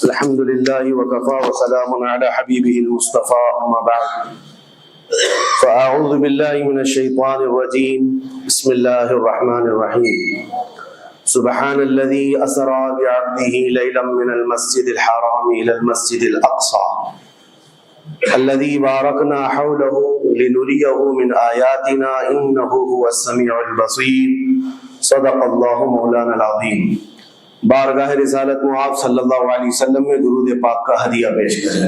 الحمد لله وكفى وسلام على حبيبه المصطفى أما بعد فأعوذ بالله من الشيطان الرجيم بسم الله الرحمن الرحيم سبحان الذي أسرى بعبده ليلا من المسجد الحرام إلى المسجد الأقصى الذي باركنا حوله لنريه من آياتنا إنه هو السميع البصير صدق الله مولانا العظيم۔ بارگاہ رسالت معاذ صلی اللہ علیہ وسلم میں درود پاک کا ہدیہ پیش کریں۔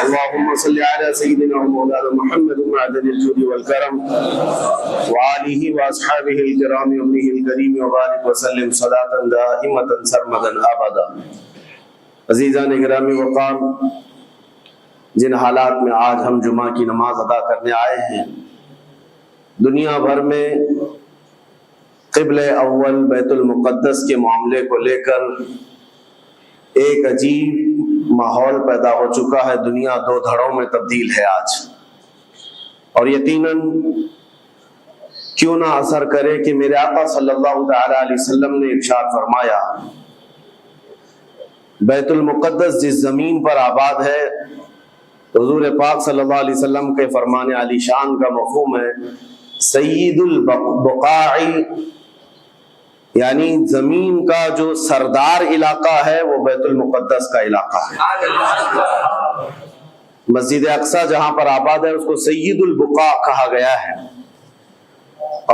اللهم صل على سيدنا ومولانا محمد معدن الجود والكرم وآله وأصحابه الكرام وابنه الكريم وبارك وسلم صلاة دائمة سرمدا أبدا۔ عزیزان گرامی وقار، جن حالات میں آج ہم جمعہ کی نماز ادا کرنے آئے ہیں، دنیا بھر میں قبلہ اول بیت المقدس کے معاملے کو لے کر ایک عجیب ماحول پیدا ہو چکا ہے۔ دنیا دو دھڑوں میں تبدیل ہے آج، اور یقیناً کیوں نہ اثر کرے کہ میرے آقا صلی اللہ تعالی علیہ وسلم نے ارشاد فرمایا، بیت المقدس جس زمین پر آباد ہے، حضور پاک صلی اللہ علیہ وسلم کے فرمان علی شان کا مفہوم ہے سید البقاع، یعنی زمین کا جو سردار علاقہ ہے وہ بیت المقدس کا علاقہ ہے۔ مسجد اقصی جہاں پر آباد ہے اس کو سید البقاع کہا گیا ہے،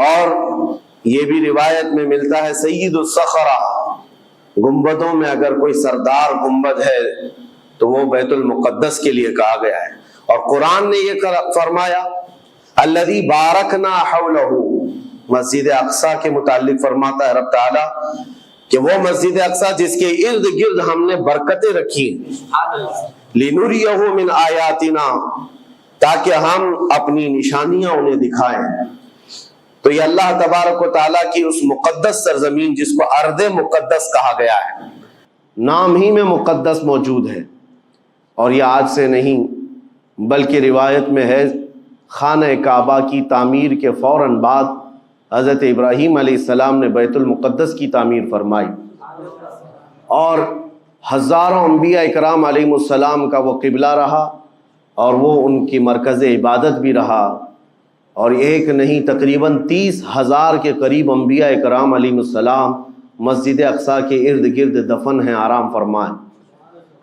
اور یہ بھی روایت میں ملتا ہے سید الصخرہ، گنبدوں میں اگر کوئی سردار گنبد ہے تو وہ بیت المقدس کے لیے کہا گیا ہے۔ اور قرآن نے یہ فرمایا الذی بارکنا حولہ، مسجد اقصی کے متعلق فرماتا ہے رب تعالیٰ کہ وہ مسجد اقصی جس کے ارد گرد ہم نے برکتیں رکھی لنریہ من آیاتنا، تاکہ ہم اپنی نشانیاں انہیں دکھائیں۔ تو یہ اللہ تبارک و تعالیٰ کی اس مقدس سرزمین جس کو ارض مقدس کہا گیا ہے، نام ہی میں مقدس موجود ہے، اور یہ آج سے نہیں بلکہ روایت میں ہے خانہ کعبہ کی تعمیر کے فوراً بعد حضرت ابراہیم علیہ السلام نے بیت المقدس کی تعمیر فرمائی، اور ہزاروں انبیاء اکرام علیہ السلام کا وہ قبلہ رہا، اور وہ ان کی مرکز عبادت بھی رہا، اور ایک نہیں تقریباً 30,000 کے قریب انبیاء اکرام علیہ السلام مسجد اقصی کے ارد گرد دفن ہیں، آرام فرمائیں۔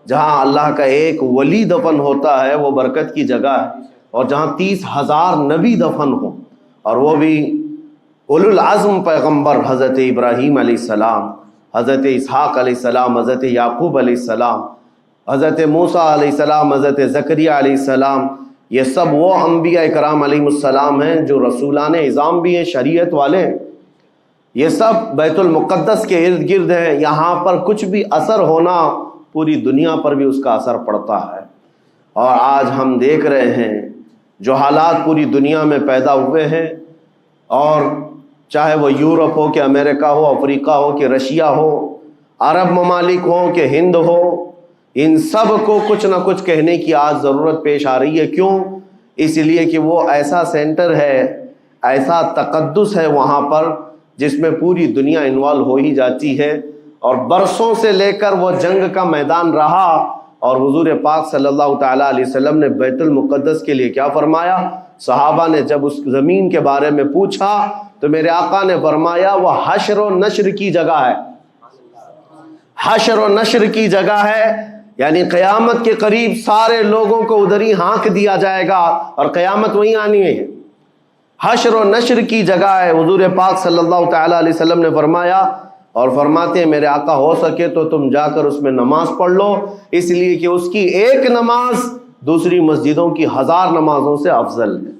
جہاں اللہ کا ایک ولی دفن ہوتا ہے وہ برکت کی جگہ ہے، اور جہاں 30,000 نبی دفن ہو، اور وہ بھی اولو العزم پیغمبر حضرت ابراہیم علیہ السلام، حضرت اسحاق علیہ السلام، حضرت یعقوب علیہ السلام، حضرت موسیٰ علیہ السلام، حضرت زکریا علیہ السلام، یہ سب وہ انبیاء اکرام علیہ السلام ہیں جو رسولان اعظام بھی ہیں، شریعت والے ہیں۔ یہ سب بیت المقدس کے ارد گرد ہیں۔ یہاں پر کچھ بھی اثر ہونا پوری دنیا پر بھی اس کا اثر پڑتا ہے، اور آج ہم دیکھ رہے ہیں جو حالات پوری دنیا میں پیدا ہوئے ہیں، اور چاہے وہ یورپ ہو کہ امریکہ ہو، افریقہ ہو کہ رشیا ہو، عرب ممالک ہو کہ ہند ہو، ان سب کو کچھ نہ کچھ کہنے کی آج ضرورت پیش آ رہی ہے۔ کیوں؟ اس لیے کہ وہ ایسا سینٹر ہے، ایسا تقدس ہے وہاں پر جس میں پوری دنیا انوالو ہو ہی جاتی ہے، اور برسوں سے لے کر وہ جنگ کا میدان رہا، اور حضور پاک صلی اللہ تعالیٰ علیہ وسلم نے بیت المقدس کے لیے کیا فرمایا؟ صحابہ نے جب اس زمین کے بارے میں پوچھا تو میرے آقا نے فرمایا وہ حشر و نشر کی جگہ ہے، حشر و نشر کی جگہ ہے، یعنی قیامت کے قریب سارے لوگوں کو ادھر ہی ہانک دیا جائے گا، اور قیامت وہیں آنی ہے۔ حشر و نشر کی جگہ ہے، حضور پاک صلی اللہ تعالیٰ علیہ وسلم نے فرمایا، اور فرماتے ہیں میرے آقا ہو سکے تو تم جا کر اس میں نماز پڑھ لو، اس لیے کہ اس کی ایک نماز دوسری مسجدوں کی 1000 نمازوں سے افضل ہے۔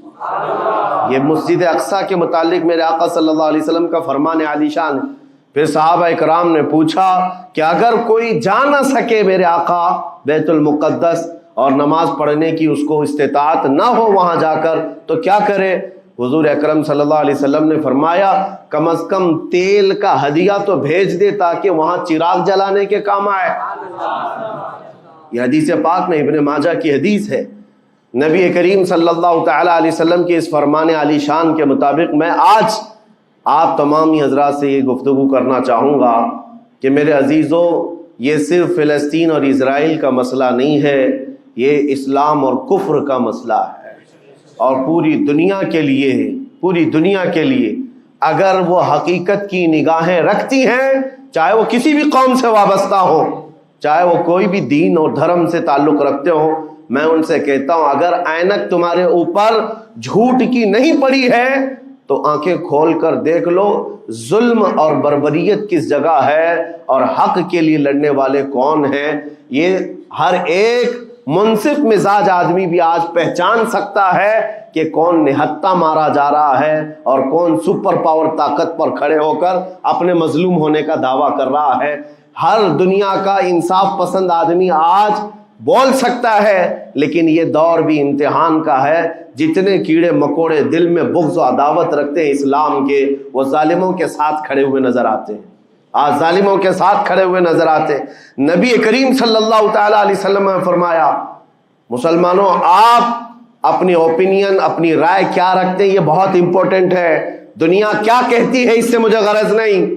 یہ مسجد اقصی کے متعلق میرے آقا صلی اللہ علیہ وسلم کا فرمان علی شان ہے۔ پھر صحابہ اکرام نے پوچھا کہ اگر کوئی جا نہ سکے میرے آقا بیت المقدس اور نماز پڑھنے کی اس کو استطاعت نہ ہو وہاں جا کر تو کیا کرے؟ حضور اکرم صلی اللہ علیہ وسلم نے فرمایا کم از کم تیل کا ہدیہ تو بھیج دے تاکہ وہاں چراغ جلانے کے کام آئے۔ یہ حدیث پاک میں ابن ماجہ کی حدیث ہے۔ نبی کریم صلی اللہ تعالی علیہ وسلم کے اس فرمان علی شان کے مطابق میں آج آپ تمامی حضرات سے یہ گفتگو کرنا چاہوں گا کہ میرے عزیزوں، یہ صرف فلسطین اور اسرائیل کا مسئلہ نہیں ہے، یہ اسلام اور کفر کا مسئلہ ہے، اور پوری دنیا کے لیے ہے، پوری دنیا کے لیے اگر وہ حقیقت کی نگاہیں رکھتی ہیں، چاہے وہ کسی بھی قوم سے وابستہ ہو، چاہے وہ کوئی بھی دین اور دھرم سے تعلق رکھتے ہو، میں ان سے کہتا ہوں اگر اینک تمہارے اوپر جھوٹ کی نہیں پڑی ہے تو آنکھیں کھول کر دیکھ لو ظلم اور بربریت کس جگہ ہے اور حق کے لیے لڑنے والے کون ہیں۔ یہ ہر ایک منصف مزاج آدمی بھی آج پہچان سکتا ہے کہ کون نہتہ مارا جا رہا ہے اور کون سپر پاور طاقت پر کھڑے ہو کر اپنے مظلوم ہونے کا دعویٰ کر رہا ہے۔ ہر دنیا کا انصاف پسند آدمی آج بول سکتا ہے، لیکن یہ دور بھی امتحان کا ہے۔ جتنے کیڑے مکوڑے دل میں بغض و عداوت رکھتے ہیں اسلام کے، وہ ظالموں کے ساتھ کھڑے ہوئے نظر آتے ہیں، آج ظالموں کے ساتھ کھڑے ہوئے نظر آتے ہیں۔ نبی کریم صلی اللہ تعالی علیہ وسلم نے فرمایا مسلمانوں آپ اپنی اوپینین، اپنی رائے کیا رکھتے ہیں یہ بہت امپورٹنٹ ہے، دنیا کیا کہتی ہے اس سے مجھے غرض نہیں،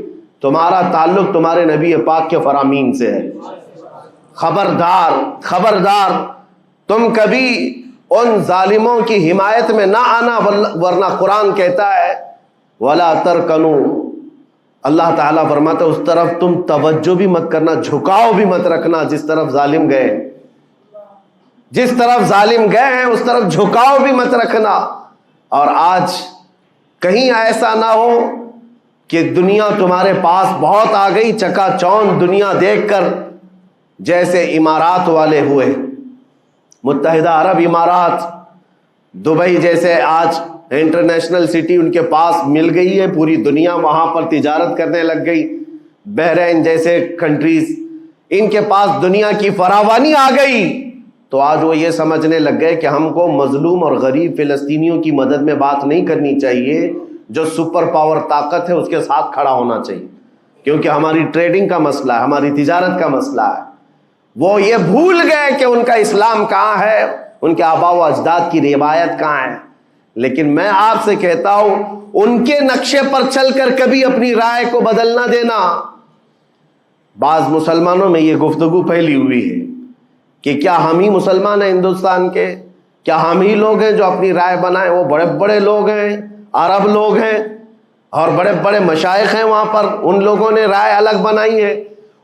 تمہارا تعلق تمہارے نبی پاک کے فرامین سے ہے۔ خبردار خبردار تم کبھی ان ظالموں کی حمایت میں نہ آنا، ورنہ قرآن کہتا ہے وَلَا تَرْكَنُوا، اللہ تعالیٰ فرماتا ہے اس طرف تم توجہ بھی مت کرنا، جھکاؤ بھی مت رکھنا، جس طرف ظالم گئے، جس طرف ظالم گئے ہیں اس طرف جھکاؤ بھی مت رکھنا۔ اور آج کہیں ایسا نہ ہو کہ دنیا تمہارے پاس بہت آ گئی، چکا چوند دنیا دیکھ کر جیسے امارات والے ہوئے، متحدہ عرب امارات، دبئی جیسے آج انٹرنیشنل سٹی ان کے پاس مل گئی ہے، پوری دنیا وہاں پر تجارت کرنے لگ گئی، بحرین جیسے کنٹریز، ان کے پاس دنیا کی فراوانی آ گئی، تو آج وہ یہ سمجھنے لگ گئے کہ ہم کو مظلوم اور غریب فلسطینیوں کی مدد میں بات نہیں کرنی چاہیے، جو سپر پاور طاقت ہے اس کے ساتھ کھڑا ہونا چاہیے، کیونکہ ہماری ٹریڈنگ کا مسئلہ ہے، ہماری تجارت کا مسئلہ ہے۔ وہ یہ بھول گئے کہ ان کا اسلام کہاں ہے، ان کے آباء و اجداد کی روایت کہاں ہے۔ لیکن میں آپ سے کہتا ہوں ان کے نقشے پر چل کر کبھی اپنی رائے کو بدل نہ دینا۔ بعض مسلمانوں میں یہ گفتگو پھیلی ہوئی ہے کہ کیا ہم ہی مسلمان ہیں ہندوستان کے، کیا ہم ہی لوگ ہیں جو اپنی رائے بنائیں، وہ بڑے بڑے لوگ ہیں، عرب لوگ ہیں اور بڑے بڑے مشائخ ہیں وہاں پر، ان لوگوں نے رائے الگ بنائی ہے،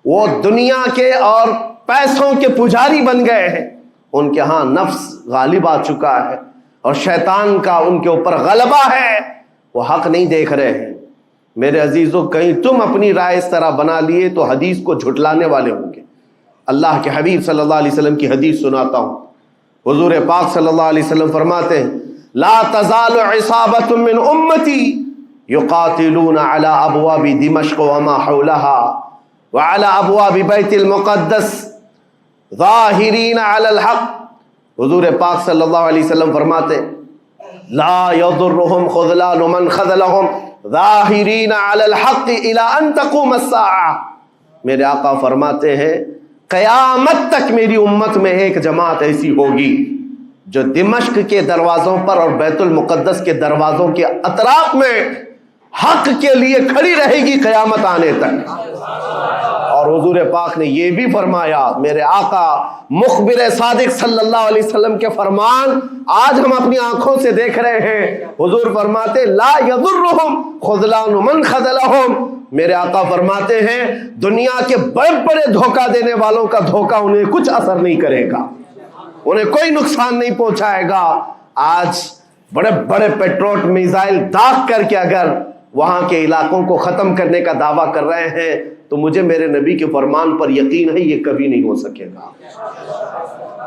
وہ دنیا کے اور پیسوں کے پجاری بن گئے ہیں، ان کے ہاں نفس غالب آ چکا ہے اور شیطان کا ان کے اوپر غلبہ ہے، وہ حق نہیں دیکھ رہے ہیں۔ میرے عزیزوں کہیں تم اپنی رائے اس طرح بنا لیے تو حدیث کو جھٹلانے والے ہوں گے۔ اللہ کے حبیب صلی اللہ علیہ وسلم کی حدیث سناتا ہوں، حضور پاک صلی اللہ علیہ وسلم فرماتے ہیں لا تزال عصابۃ من امتی یقاتلون علی ابواب دمشق وما حولها وعلى ابواب بیت المقدس ظاہرین علی الحق۔ حضور پاک صلی اللہ علیہ وسلم فرماتے لا یضرهم خذلان من خذلهم ظاہرین علی الحق الى ان تقوم الساعہ۔ میرے آقا فرماتے ہیں قیامت تک میری امت میں ایک جماعت ایسی ہوگی جو دمشق کے دروازوں پر اور بیت المقدس کے دروازوں کے اطراف میں حق کے لیے کھڑی رہے گی قیامت آنے تک۔ اور حضور پاک نے یہ بھی فرمایا، میرے آقا مخبر صادق صلی اللہ علیہ وسلم کے فرمان آج ہم اپنی آنکھوں سے دیکھ رہے ہیں، حضور فرماتے لا یضرهم خذلان من خذلهم۔ میرے آقا فرماتے ہیں دنیا کے بڑے بڑے دھوکہ دینے والوں کا دھوکہ انہیں کچھ اثر نہیں کرے گا، انہیں کوئی نقصان نہیں پہنچائے گا۔ آج بڑے بڑے پیٹروٹ میزائل داغ کر کے اگر وہاں کے علاقوں کو ختم کرنے کا دعویٰ کر رہے ہیں تو مجھے میرے نبی کے فرمان پر یقین ہے یہ کبھی نہیں ہو سکے گا،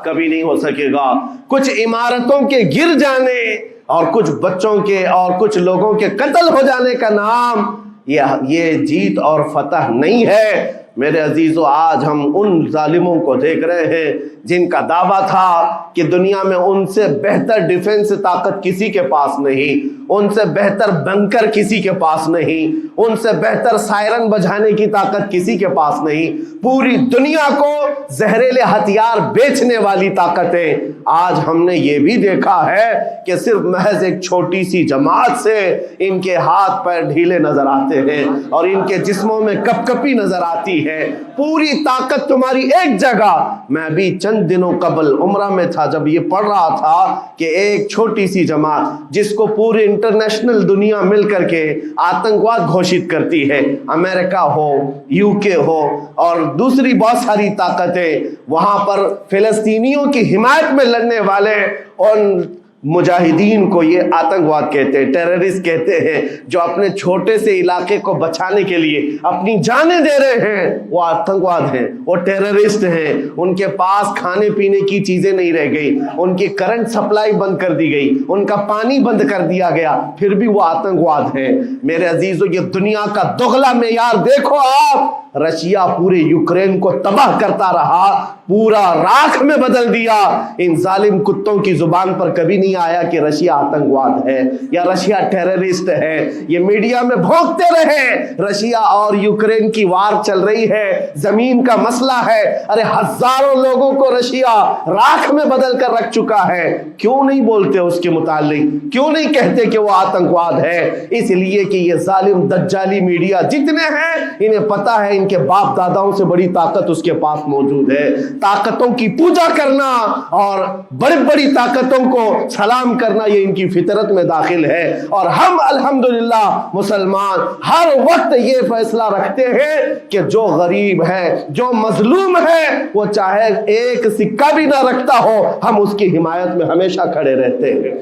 کبھی نہیں ہو سکے گا۔ کچھ عمارتوں کے گر جانے اور کچھ بچوں کے اور کچھ لوگوں کے قتل ہو جانے کا نام یہ جیت اور فتح نہیں ہے۔ میرے عزیزو آج ہم ان ظالموں کو دیکھ رہے ہیں جن کا دعویٰ تھا کہ دنیا میں ان سے بہتر ڈیفنس طاقت کسی کے پاس نہیں، ان سے بہتر بنکر کسی کے پاس نہیں، ان سے بہتر سائرن بجانے کی طاقت کسی کے پاس نہیں، پوری دنیا کو زہریلے ہتھیار بیچنے والی طاقتیں۔ آج ہم نے یہ بھی دیکھا ہے کہ صرف محض ایک چھوٹی سی جماعت سے ان کے ہاتھ پیر ڈھیلے نظر آتے ہیں اور ان کے جسموں میں کپ کپی نظر آتی ہے۔ ہے, پوری طاقت تمہاری ایک جگہ. میں ابھی چند دنوں قبل عمرہ میں تھا جب یہ پڑھ رہا تھا کہ ایک چھوٹی سی جماعت جس کو پوری انٹرنیشنل دنیا مل کر کے آتنکواد گھوشت کرتی ہے, امریکہ ہو, یو کے ہو اور دوسری بہت ساری طاقتیں, وہاں پر فلسطینیوں کی حمایت میں لڑنے والے ان مجاہدین کو یہ آتنکواد کہتے ہیں, ٹیررسٹ کہتے ہیں. جو اپنے چھوٹے سے علاقے کو بچانے کے لیے اپنی جانیں دے رہے ہیں وہ آتنکواد ہیں, وہ ٹیررسٹ ہیں. ان کے پاس کھانے پینے کی چیزیں نہیں رہ گئی, ان کی کرنٹ سپلائی بند کر دی گئی, ان کا پانی بند کر دیا گیا, پھر بھی وہ آتنکواد ہیں. میرے عزیزو, یہ دنیا کا دغلا معیار دیکھو آپ. رشیا پورے یوکرین کو تباہ کرتا رہا, پورا راکھ میں بدل دیا. ان ظالم کتوں کی زبان پر کبھی نہیں آیا کہ رشیا آتنکواد ہے یا رشیا ٹیررسٹ ہے. یہ میڈیا میں بھونکتے رہے رشیا اور یوکرین کی وار چل رہی ہے, زمین کا مسئلہ ہے. ارے ہزاروں لوگوں کو رشیا راکھ میں بدل کر رکھ چکا ہے. کیوں نہیں بولتے اس کے متعلق, کیوں نہیں کہتے کہ وہ آتنکواد ہے؟ اس لیے کہ یہ ظالم دجالی میڈیا جتنے ہیں انہیں پتا ہے ان کے باپ داداؤں سے بڑی طاقت اس کے پاس موجود ہے. طاقتوں کی پوجا کرنا اور بڑی بڑی طاقتوں کو سلام کرنا یہ ان کی فطرت میں داخل ہے. اور ہم الحمدللہ مسلمان ہر وقت یہ فیصلہ رکھتے ہیں کہ جو غریب ہے, جو مظلوم ہے, وہ چاہے ایک سکہ بھی نہ رکھتا ہو, ہم اس کی حمایت میں ہمیشہ کھڑے رہتے ہیں.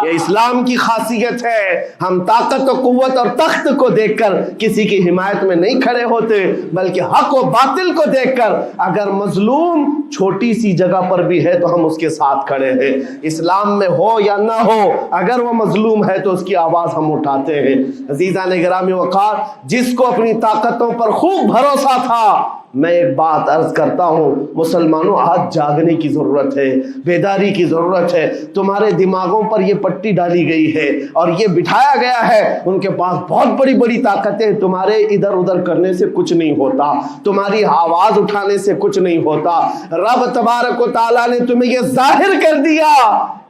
یہ اسلام کی خاصیت ہے. ہم طاقت و قوت اور تخت کو دیکھ کر کسی کی حمایت میں نہیں کھڑے ہوتے, بلکہ حق و باطل کو دیکھ کر اگر مظلوم چھوٹی سی جگہ پر بھی ہے تو ہم اس کے ساتھ کھڑے ہیں. اسلام میں ہو یا نہ ہو, اگر وہ مظلوم ہے تو اس کی آواز ہم اٹھاتے ہیں. عزیزان گرامی وقار, جس کو اپنی طاقتوں پر خوب بھروسہ تھا, میں ایک بات عرض کرتا ہوں مسلمانوں, آج جاگنے کی ضرورت ہے, بیداری کی ضرورت ہے. تمہارے دماغوں پر یہ پٹی ڈالی گئی ہے اور یہ بٹھایا گیا ہے ان کے پاس بہت بڑی بڑی طاقتیں, تمہارے ادھر ادھر کرنے سے کچھ نہیں ہوتا, تمہاری آواز اٹھانے سے کچھ نہیں ہوتا. رب تبارک و تعالیٰ نے تمہیں یہ ظاہر کر دیا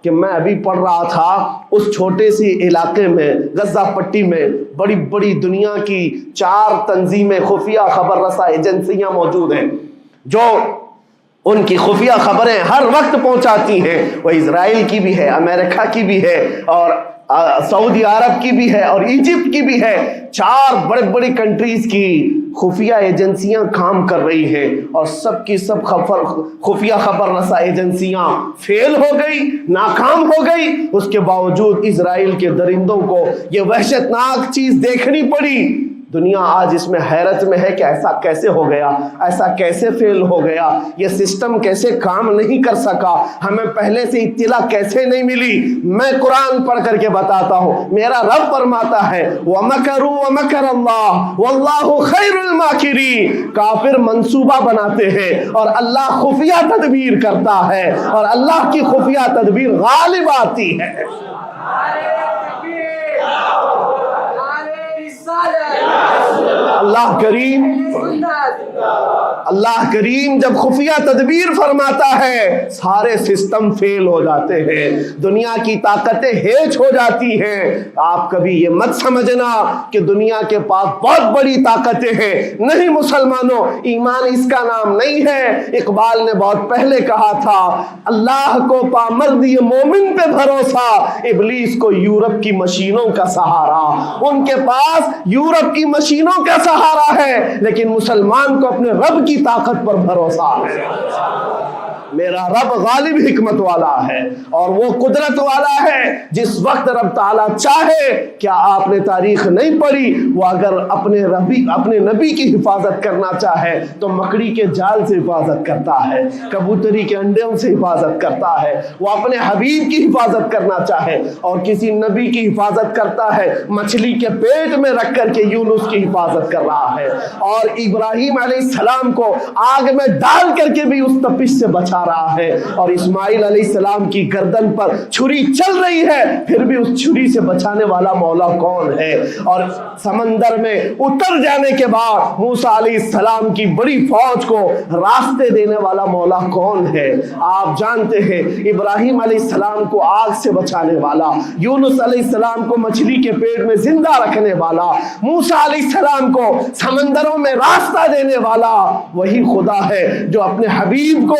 کہ میں ابھی پڑھ رہا تھا اس چھوٹے سی علاقے میں غزہ پٹی میں بڑی بڑی دنیا کی 4 تنظیمیں, خفیہ خبر رساں ایجنسیاں موجود ہیں جو ان کی خفیہ خبریں ہر وقت پہنچاتی ہیں. وہ اسرائیل کی بھی ہے, امریکہ کی بھی ہے اور سعودی عرب کی بھی ہے اور ایجپٹ کی بھی ہے. 4 بڑے بڑی کنٹریز کی خفیہ ایجنسیاں کام کر رہی ہیں اور سب کی سب خفیہ خبر رساں ایجنسیاں فیل ہو گئی, ناکام ہو گئی. اس کے باوجود اسرائیل کے درندوں کو یہ وحشتناک چیز دیکھنی پڑی. دنیا آج اس میں حیرت میں ہے کہ ایسا کیسے ہو گیا, ایسا کیسے فیل ہو گیا, یہ سسٹم کیسے کام نہیں کر سکا, ہمیں پہلے سے اطلاع کیسے نہیں ملی. میں قرآن پڑھ کر کے بتاتا ہوں, میرا رب فرماتا ہے وَمَكَرُوا وَمَكَرَ اللَّهُ وَاللَّهُ خَيْرُ الْمَاكِرِينَ. کافر منصوبہ بناتے ہیں اور اللہ خفیہ تدبیر کرتا ہے اور اللہ کی خفیہ تدبیر غالب آتی ہے. اللہ کریم جب خفیہ تدبیر فرماتا ہے سارے سسٹم فیل ہو جاتے ہیں, دنیا کی طاقتیں ہیچ ہو جاتی ہیں. آپ کبھی یہ مت سمجھنا کہ دنیا کے پاس بہت بڑی طاقتیں ہیں. نہیں مسلمانوں, ایمان اس کا نام نہیں ہے. اقبال نے بہت پہلے کہا تھا اللہ کو پامرد یہ مومن پہ بھروسہ, ابلیس کو یورپ کی مشینوں کا سہارا. ان کے پاس یورپ کی مشینوں کا سہارا ہے لیکن مسلمان کو اپنے رب کی طاقت پر بھروسہ ہے. میرا رب غالب حکمت والا ہے اور وہ قدرت والا ہے. جس وقت رب تعالیٰ چاہے, کیا آپ نے تاریخ نہیں پڑھی, وہ اگر اپنے نبی کی حفاظت کرنا چاہے تو مکڑی کے جال سے حفاظت کرتا ہے, کبوتری کے انڈوں سے حفاظت کرتا ہے. وہ اپنے حبیب کی حفاظت کرنا چاہے اور کسی نبی کی حفاظت کرتا ہے, مچھلی کے پیٹ میں رکھ کر کے یونس کی حفاظت کر رہا ہے اور ابراہیم علیہ السلام کو آگ میں ڈال کر کے بھی اس تپش سے بچا بچھا رہا ہے اور اسماعیل علیہ السلام کی گردن پر چھری چل رہی ہے، پھر بھی اس چھری سے بچانے والا مولا کون ہے؟ اور سمندر میں اتر جانے کے بعد موسیٰ علیہ السلام کی بڑی فوج کو راستے دینے والا مولا کون ہے؟ آپ جانتے ہیں ابراہیم علیہ السلام کو آگ سے بچانے والا، یونس علیہ السلام کو مچھلی کے پیٹ میں زندہ رکھنے والا، موسیٰ علیہ السلام کو سمندروں میں راستہ دینے والا وہی خدا ہے جو اپنے حبیب کو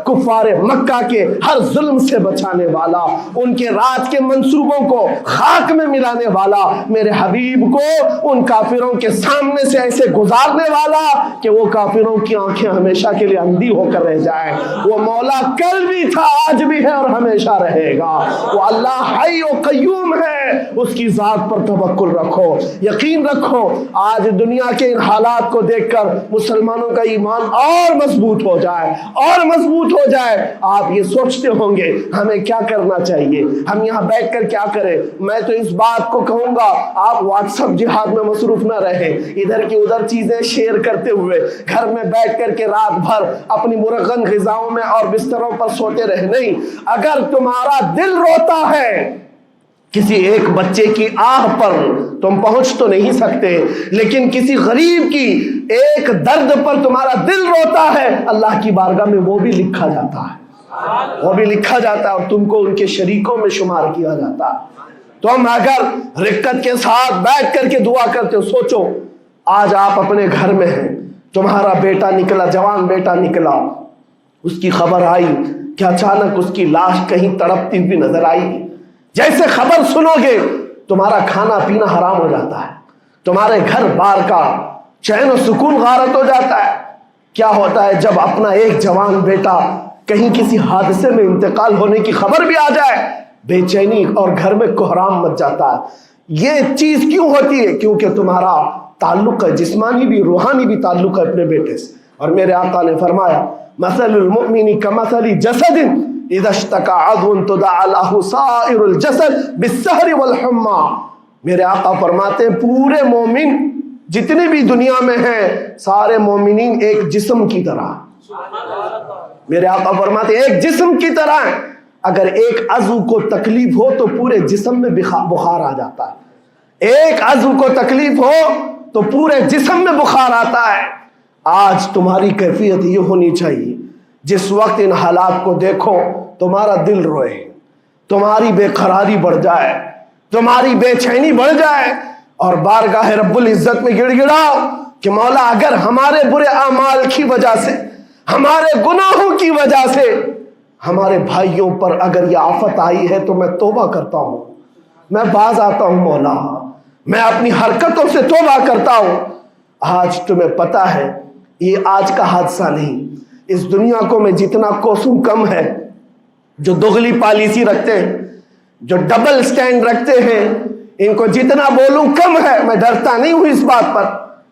کفار مکہ کے ہر ظلم سے بچانے والا، ان کے رات کے منصوبوں کو خاک میں ملانے والا، میرے حبیب کو ان کافروں کے سامنے سے ایسے گزارنے والا کہ وہ کافروں کی آنکھیں ہمیشہ کے لیے اندھی ہو کر رہ جائیں۔ وہ مولا کل بھی تھا، آج بھی ہے اور ہمیشہ رہے گا۔ وہ اللہ حی و قیوم ہے، اس کی ذات پر توکل رکھو، یقین رکھو۔ آج دنیا کے ان حالات کو دیکھ کر مسلمانوں کا ایمان اور مضبوط ہو جائے اور مضبوط ہو جائے۔ آپ یہ سوچتے ہوں گے ہمیں کیا کرنا چاہیے، ہم یہاں بیٹھ کر کیا کریں؟ میں تو اس بات کو کہوں گا آپ واٹس ایپ جہاد میں مصروف نہ رہیں، ادھر کی ادھر چیزیں شیئر کرتے ہوئے گھر میں بیٹھ کر کے رات بھر اپنی مرغن غذاؤں میں اور بستروں پر سوتے رہے نہیں۔ اگر تمہارا دل روتا ہے کسی ایک بچے کی آہ پر تم پہنچ تو نہیں سکتے، لیکن کسی غریب کی ایک درد پر تمہارا دل روتا ہے، اللہ کی بارگاہ میں وہ بھی لکھا جاتا ہے، وہ بھی لکھا جاتا ہے اور تم کو ان کے شریکوں میں شمار کیا جاتا ہے۔ تم اگر رقت کے ساتھ بیٹھ کر کے دعا کرتے ہو، سوچو آج آپ اپنے گھر میں ہیں، تمہارا بیٹا نکلا، جوان بیٹا نکلا، اس کی خبر آئی کہ اچانک اس کی لاش کہیں تڑپتی ہوئی نظر آئی، جیسے خبر سنو گے تمہارا کھانا پینا حرام ہو جاتا ہے، تمہارے گھر بار کا چین و سکون غارت ہو جاتا ہے۔ کیا ہوتا ہے جب اپنا ایک جوان بیٹا کہیں کسی حادثے میں انتقال ہونے کی خبر بھی آ جائے، بے چینی اور گھر میں کوہرام مچ جاتا ہے۔ یہ چیز کیوں ہوتی ہے؟ کیونکہ تمہارا تعلق ہے، جسمانی بھی روحانی بھی تعلق ہے اپنے بیٹے سے۔ اور میرے آقا نے فرمایا مثل المؤمن کمثل جسد اذا اشتكى عضو تداعى له سائر الجسد بالسهر والحمى۔ میرے آقا فرماتے ہیں پورے مومن جتنے بھی دنیا میں ہیں سارے مومنین ایک جسم کی طرح، میرے آقا فرماتے ہیں ایک جسم کی طرح ہیں، اگر ایک عضو کو تکلیف ہو تو پورے جسم میں بخار آ جاتا ہے، ایک عضو کو تکلیف ہو تو پورے جسم میں بخار آتا ہے۔ آج تمہاری کیفیت یہ ہونی چاہیے جس وقت ان حالات کو دیکھو تمہارا دل روئے، تمہاری بے قراری بڑھ جائے، تمہاری بے چینی بڑھ جائے اور بارگاہ رب العزت میں گڑ گڑاؤ کہ مولا اگر ہمارے برے اعمال کی وجہ سے، ہمارے گناہوں کی وجہ سے ہمارے بھائیوں پر اگر یہ آفت آئی ہے تو میں توبہ کرتا ہوں، میں باز آتا ہوں مولا، میں اپنی حرکتوں سے توبہ کرتا ہوں۔ آج تمہیں پتہ ہے یہ آج کا حادثہ نہیں، اس دنیا کو میں جتنا کوسوں کم ہے جو دغلی پالیسی رکھتے ہیں، جو ڈبل سٹینڈ رکھتے ہیں، ان کو جتنا بولوں کم ہے۔ میں ڈرتا نہیں ہوں اس بات پر،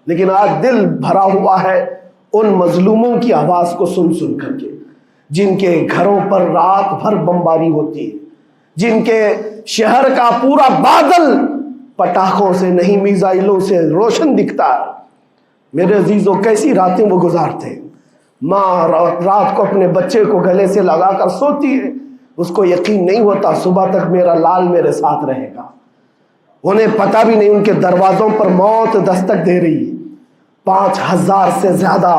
لیکن آج دل بھرا ہوا ہے ان مظلوموں کی آواز کو سن سن کر کے، جن کے گھروں پر رات بھر بمباری ہوتی ہے، جن کے شہر کا پورا بادل پٹاخوں سے نہیں میزائلوں سے روشن دکھتا ہے۔ میرے عزیزوں کیسی راتیں وہ گزارتے ہیں، ماں رات کو اپنے بچے کو گلے سے لگا کر سوتی ہے، اس کو یقین نہیں ہوتا صبح تک میرا لال میرے ساتھ رہے گا، انہیں پتہ بھی نہیں ان کے دروازوں پر موت دستک دے رہی ہے۔ 5000 سے زیادہ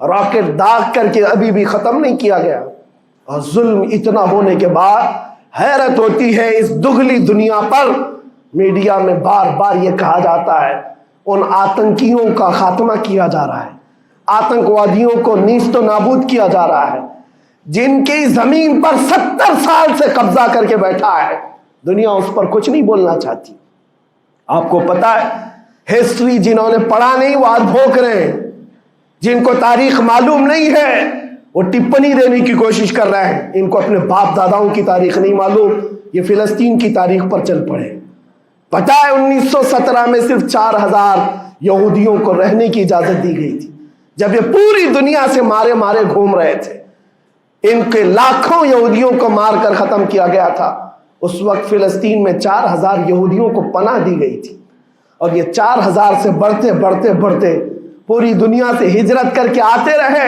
راکٹ داغ کر کے ابھی بھی ختم نہیں کیا گیا، اور ظلم اتنا ہونے کے بعد حیرت ہوتی ہے اس دگلی دنیا پر میڈیا میں بار بار یہ کہا جاتا ہے ان آتنکیوں کا خاتمہ کیا جا رہا ہے، آتنکوادیوں کو نیست و نابود کیا جا رہا ہے، جن کی زمین پر 70 سال سے قبضہ کر کے بیٹھا ہے، دنیا اس پر کچھ نہیں بولنا چاہتی۔ آپ کو پتا ہے ہسٹری جنہوں نے پڑھا نہیں وہ آج بھوک رہے ہیں، جن کو تاریخ معلوم نہیں ہے وہ ٹپنی دینے کی کوشش کر رہے ہیں، ان کو اپنے باپ داداؤں کی تاریخ نہیں معلوم، یہ فلسطین کی تاریخ پر چل پڑے۔ پتہ ہے 1917 میں صرف 4000 یہودیوں کو رہنے کی اجازت دی گئی تھی، جب یہ پوری دنیا سے مارے مارے گھوم رہے تھے، ان کے لاکھوں یہودیوں کو مار کر ختم کیا گیا تھا۔ اس وقت فلسطین میں 4000 یہودیوں کو پناہ دی گئی تھی، اور یہ 4000 سے بڑھتے بڑھتے بڑھتے پوری دنیا سے ہجرت کر کے آتے رہے۔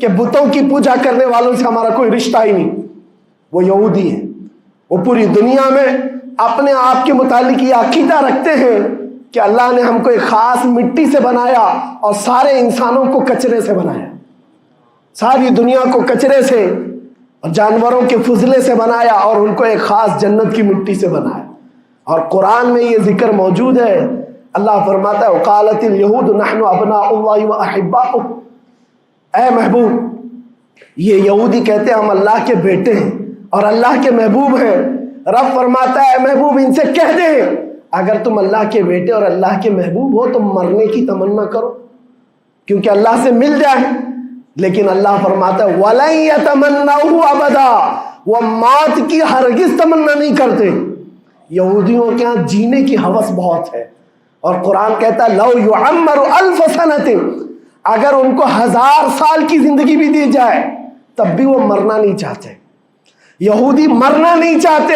کہ بتوں کی پوجا کرنے والوں سے ہمارا کوئی رشتہ ہی نہیں، وہ یہودی ہیں۔ وہ پوری دنیا میں اپنے آپ کے متعلق یہ عقیدہ رکھتے ہیں کہ اللہ نے ہم کو ایک خاص مٹی سے بنایا اور سارے انسانوں کو کچرے سے بنایا، ساری دنیا کو کچرے سے اور جانوروں کے فضلے سے بنایا اور ان کو ایک خاص جنت کی مٹی سے بنایا۔ اور قرآن میں یہ ذکر موجود ہے، اللہ فرماتا ہے وقالت الیہود نحن ابناء اللہ واحباؤہ، اے محبوب یہ یہودی کہتے ہیں ہم اللہ کے بیٹے ہیں اور اللہ کے محبوب ہیں۔ رب فرماتا ہے اے محبوب ان سے کہہ دیں اگر تم اللہ کے بیٹے اور اللہ کے محبوب ہو تو مرنے کی تمنا کرو کیونکہ اللہ سے مل جائے، لیکن اللہ فرماتا ہے وَلَن يَتَمَنَّوْهُ أَبَدًا، وہ موت کی ہرگز تمنا نہیں کرتے۔ یہودیوں کے ہاں جینے کی ہوس بہت ہے، اور قرآن کہتا ہے لَوْ يُعَمَّرُ أَلْفَ سَنَةٍ، اگر ان کو 1000 سال کی زندگی بھی دی جائے تب بھی وہ مرنا نہیں چاہتے۔ یہودی مرنا نہیں چاہتے۔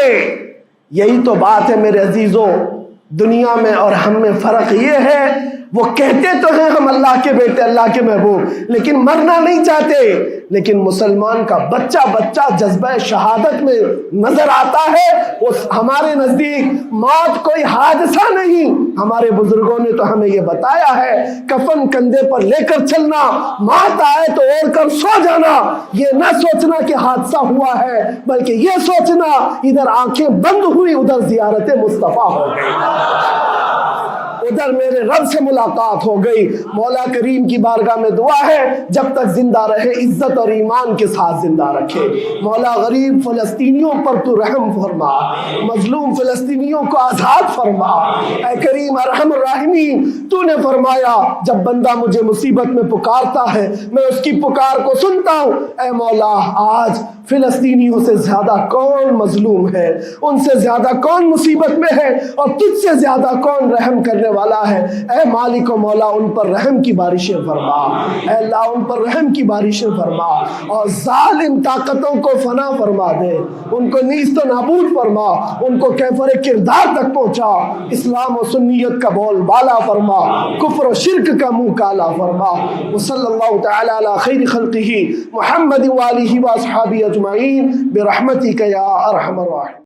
یہی تو بات ہے میرے عزیزوں، دنیا میں اور ہم میں فرق یہ ہے وہ کہتے تو ہیں ہم اللہ کے بیٹے اللہ کے محبوب لیکن مرنا نہیں چاہتے۔ لیکن مسلمان کا بچہ جذبہ شہادت میں نظر آتا ہے، وہ ہمارے نزدیک موت کوئی حادثہ نہیں۔ ہمارے بزرگوں نے تو ہمیں یہ بتایا ہے کفن کندھے پر لے کر چلنا، موت آئے تو اوڑھ کر سو جانا، یہ نہ سوچنا کہ حادثہ ہوا ہے بلکہ یہ سوچنا ادھر آنکھیں بند ہوئی ادھر زیارت مصطفیٰ ہو گئی، ادھر میرے رب سے ملاقات ہو گئی۔ مولا کریم کی بارگاہ میں دعا ہے جب تک زندہ رہے عزت اور ایمان کے ساتھ زندہ رکھے۔ مولا غریب فلسطینیوں پر تو رحم فرما، مظلوم فلسطینیوں کو آزاد فرما۔ اے کریم ارحم الراحمین، تو نے فرمایا جب بندہ مجھے مصیبت میں پکارتا ہے میں اس کی پکار کو سنتا ہوں۔ اے مولا آج فلسطینیوں سے زیادہ کون مظلوم ہے، ان سے زیادہ کون مصیبت میں ہے اور تجھ سے زیادہ کون رحم کرنے والا ہے۔ اے مالک و مولا ان پر رحم کی بارشیں فرما، اے اللہ ان پر رحم کی بارشیں فرما اور ظالم طاقتوں کو فنا فرما دے، ان کو نیست و نابود فرما، ان کو کیفر کردار تک پہنچا، اسلام و سنیت کا بول بالا فرما، کفر و شرک کا منہ کالا فرما۔ وصلی اللہ تعالی علی خیر خلقہ محمد وآلہ واصحابہ اجمعین برحمتک یا ارحم الراحمین۔